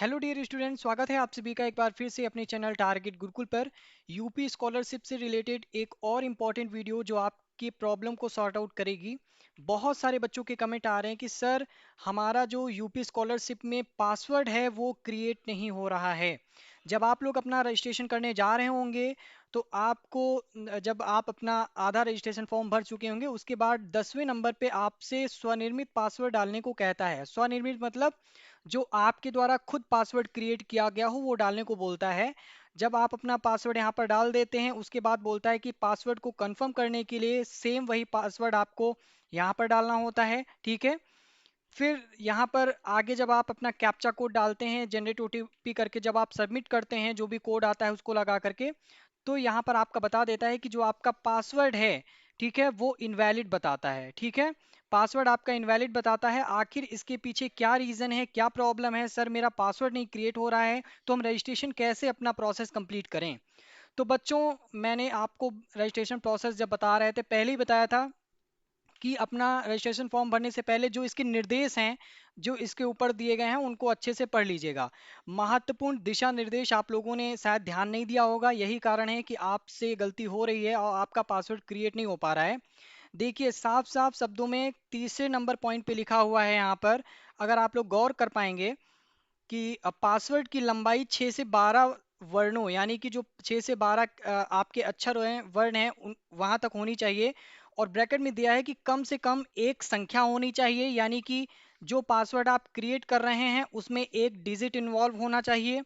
Hello dear student, स्वागत है आप सभी का एक बार फिर से अपने चैनल टारगेट गुरुकुल पर। यूपी स्कॉलरशिप से रिलेटेड एक और इम्पॉर्टेंट वीडियो जो आपकी प्रॉब्लम को सॉर्ट आउट करेगी। बहुत सारे बच्चों के कमेंट आ रहे हैं कि सर हमारा जो यूपी स्कॉलरशिप में पासवर्ड है वो क्रिएट नहीं हो रहा है। जब आप लोग अपना रजिस्ट्रेशन करने जा रहे होंगे तो आपको जब आप अपना आधा रजिस्ट्रेशन फॉर्म भर चुके होंगे उसके बाद 10वें नंबर पे आपसे स्वनिर्मित पासवर्ड डालने को कहता है। स्वनिर्मित मतलब जो आपके द्वारा खुद पासवर्ड क्रिएट किया गया हो वो डालने को बोलता है। जब आप अपना पासवर्ड यहाँ पर डाल देते हैं उसके बाद बोलता है कि पासवर्ड को कंफर्म करने के लिए सेम वही पासवर्ड आपको यहाँ पर डालना होता है। ठीक है, फिर यहाँ पर आगे जब आप अपना कैप्चा कोड डालते हैं जनरेट ओटीपी करके, जब आप सबमिट करते हैं जो भी कोड आता है उसको लगा करके, तो यहाँ पर आपका बता देता है कि जो आपका पासवर्ड है, ठीक है, वो इनवैलिड बताता है। ठीक है, पासवर्ड आपका इनवैलिड बताता है। आखिर इसके पीछे क्या रीज़न है, क्या प्रॉब्लम है, सर मेरा पासवर्ड नहीं क्रिएट हो रहा है, तो हम रजिस्ट्रेशन कैसे अपना प्रोसेस कंप्लीट करें। तो बच्चों, मैंने आपको रजिस्ट्रेशन प्रोसेस जब बता रहे थे पहले ही बताया था कि अपना रजिस्ट्रेशन फॉर्म भरने से पहले जो इसके निर्देश हैं, जो इसके ऊपर दिए गए हैं, उनको अच्छे से पढ़ लीजिएगा। महत्वपूर्ण दिशा निर्देश आप लोगों ने शायद ध्यान नहीं दिया होगा, यही कारण है कि आपसे गलती हो रही है और आपका पासवर्ड क्रिएट नहीं हो पा रहा है। देखिए, साफ साफ शब्दों में तीसरे नंबर पॉइंट पे लिखा हुआ है यहाँ पर, अगर आप लोग गौर कर पाएंगे कि पासवर्ड की लंबाई 6 से 12 वर्णों, यानी कि जो 6 से 12 आपके अक्षर हैं, वर्ण हैं, वहां तक होनी चाहिए। और ब्रैकेट में दिया है कि कम से कम एक संख्या होनी चाहिए, यानी कि जो पासवर्ड आप क्रिएट कर रहे हैं उसमें एक डिजिट इन्वॉल्व होना चाहिए।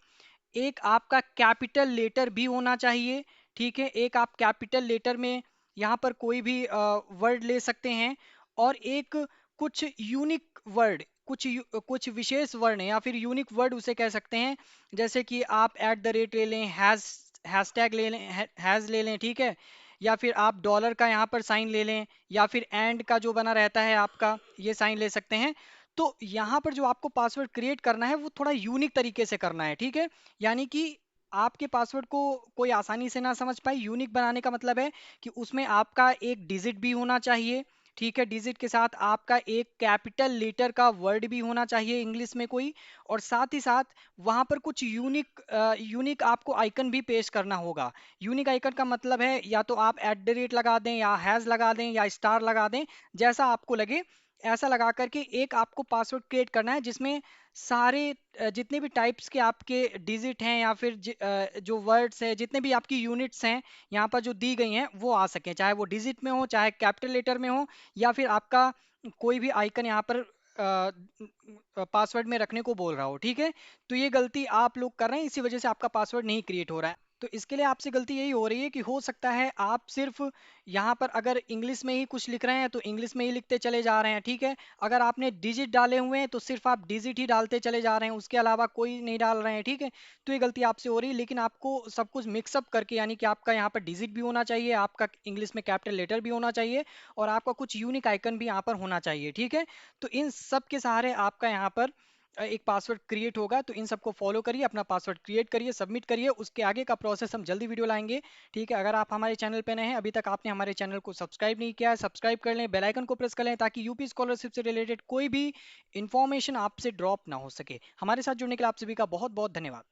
एक आपका कैपिटल लेटर भी होना चाहिए। ठीक है, एक आप कैपिटल लेटर में यहाँ पर कोई भी वर्ड ले सकते हैं। और एक कुछ यूनिक वर्ड, कुछ विशेष वर्ण या फिर यूनिक वर्ड उसे कह सकते हैं। जैसे कि आप एट द रेट ले लें, हैशटैग ले लें, हैज ले लें, ठीक है, या फिर आप डॉलर का यहाँ पर साइन ले लें, या फिर एंड का जो बना रहता है आपका, ये साइन ले सकते हैं। तो यहाँ पर जो आपको पासवर्ड क्रिएट करना है वो थोड़ा यूनिक तरीके से करना है। ठीक है, यानी कि आपके पासवर्ड को कोई आसानी से ना समझ पाए। यूनिक बनाने का मतलब है कि उसमें आपका एक डिजिट भी होना चाहिए। ठीक है, डिजिट के साथ आपका एक कैपिटल लेटर का वर्ड भी होना चाहिए इंग्लिश में कोई। और साथ ही साथ वहाँ पर कुछ यूनिक आपको आइकन भी पेश करना होगा। यूनिक आइकन का मतलब है या तो आप एट द रेट लगा दें, या हैज़ लगा दें, या स्टार लगा दें, जैसा आपको लगे ऐसा लगा करके एक आपको पासवर्ड क्रिएट करना है जिसमें सारे जितने भी टाइप्स के आपके डिजिट हैं या फिर जो वर्ड्स हैं, जितने भी आपकी यूनिट्स हैं यहाँ पर जो दी गई हैं वो आ सकें, चाहे वो डिजिट में हो, चाहे कैपिटल लेटर में हो, या फिर आपका कोई भी आइकन यहाँ पर पासवर्ड में रखने को बोल रहा हो। ठीक है, तो ये गलती आप लोग कर रहे हैं, इसी वजह से आपका पासवर्ड नहीं क्रिएट हो रहा है। तो इसके लिए आपसे गलती यही हो रही है कि हो सकता है आप सिर्फ यहाँ पर अगर इंग्लिश में ही कुछ लिख रहे हैं तो इंग्लिश में ही लिखते चले जा रहे हैं। ठीक है, अगर आपने डिजिट डाले हुए हैं तो सिर्फ आप डिजिट ही डालते चले जा रहे हैं, उसके अलावा कोई नहीं डाल रहे हैं। ठीक है, तो ये गलती आपसे हो रही है, लेकिन आपको सब कुछ मिक्सअप करके, यानी कि आपका यहाँ पर डिजिट भी होना चाहिए, आपका इंग्लिश में कैपिटल लेटर भी होना चाहिए, और आपका कुछ यूनिक आइकन भी यहाँ पर होना चाहिए। ठीक है, तो इन सब के सहारे आपका यहाँ पर एक पासवर्ड क्रिएट होगा। तो इन सबको फॉलो करिए, अपना पासवर्ड क्रिएट करिए, सबमिट करिए, उसके आगे का प्रोसेस हम जल्दी वीडियो लाएंगे। ठीक है, अगर आप हमारे चैनल पे नए हैं, अभी तक आपने हमारे चैनल को सब्सक्राइब नहीं किया है, सब्सक्राइब कर लें, बेल आइकन को प्रेस कर लें, ताकि यूपी स्कॉलरशिप से रिलेटेड कोई भी इंफॉर्मेशन आपसे ड्रॉप ना हो सके। हमारे साथ जुड़ने के लिए आप सभी का बहुत बहुत धन्यवाद।